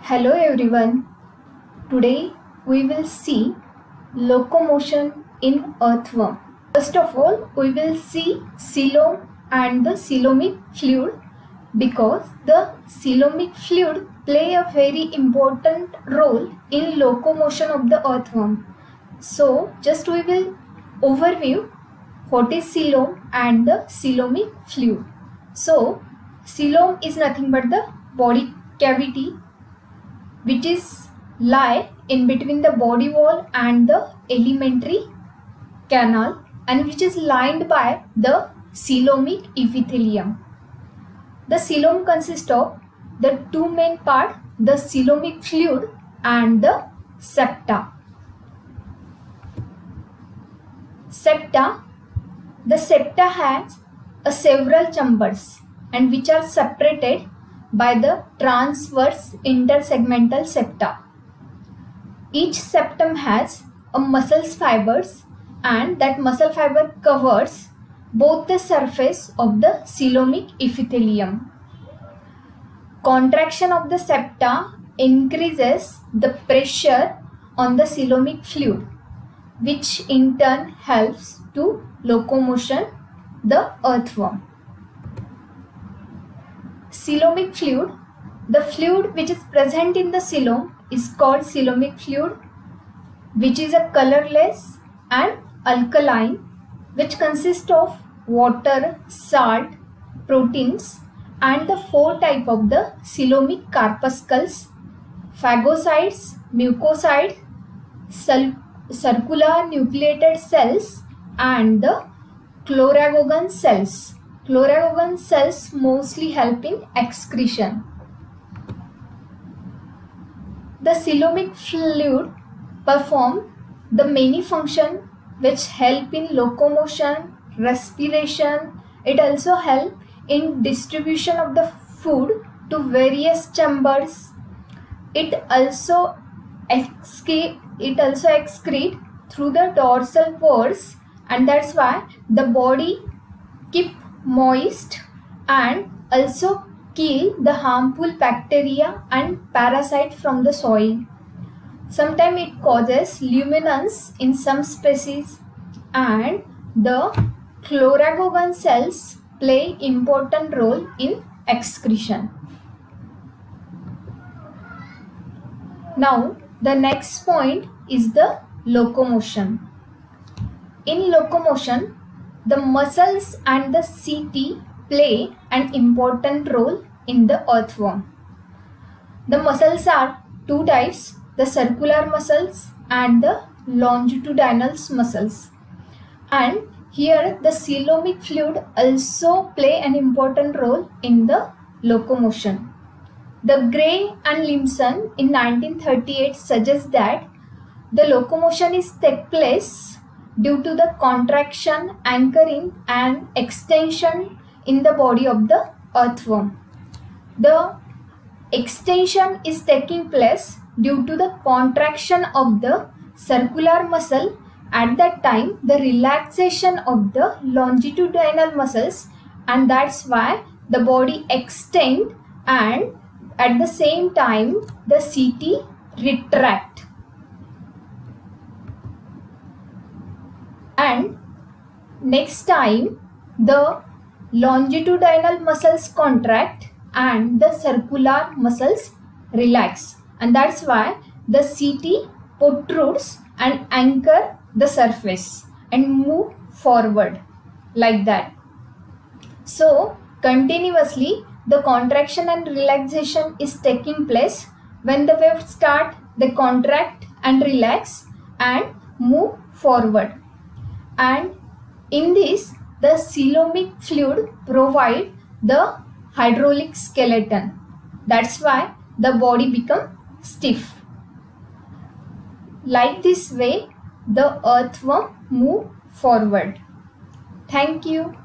Hello everyone. Today we will see locomotion in earthworm. First of all, we will see coelom and the coelomic fluid because the coelomic fluid play a very important role in locomotion of the earthworm. So just we will overview what is coelom and the coelomic fluid. So coelom is nothing but the body cavity which is lie in between the body wall and the alimentary canal and which is lined by the coelomic epithelium. The coelom consists of the two main parts, the coelomic fluid and the septa. The septa has several chambers and which are separated by the transverse intersegmental septa. Each septum has a muscle fibers and that muscle fiber covers both the surface of the coelomic epithelium. Contraction of the septa increases the pressure on the coelomic fluid, which in turn helps to locomotion the earthworm. Coelomic fluid. The fluid which is present in the coelom is called coelomic fluid, which is a colorless and alkaline, which consists of water, salt, proteins, and the four types of the coelomic corpuscles: phagocytes, mucocytes, circular nucleated cells, and the chloragogon cells. Chloragogon cells mostly help in excretion. The coelomic fluid perform the many functions which help in locomotion, respiration. It also help in distribution of the food to various chambers. It also excrete through the dorsal pores, and that's why the body keep moist and also kill the harmful bacteria and parasite from the soil. Sometimes it causes luminance in some species, and the chloragogon cells play important role in excretion. Now the next point is the locomotion. In locomotion, the muscles and the setae play an important role in the earthworm. The muscles are two types, the circular muscles and the longitudinal muscles. And here the coelomic fluid also play an important role in the locomotion. The Gray and Limson in 1938 suggests that the locomotion is take place due to the contraction, anchoring and extension in the body of the earthworm. The extension is taking place due to the contraction of the circular muscle. At that time, the relaxation of the longitudinal muscles, and that's why the body extend, and at the same time the setae retract. And next time the longitudinal muscles contract and the circular muscles relax, and that's why the setae protrudes and anchor the surface and move forward like that. So continuously the contraction and relaxation is taking place. When the waves start, they contract and relax and move forward. And in this, the coelomic fluid provide the hydraulic skeleton. That's why the body become stiff. Like this way, the earthworm move forward. Thank you.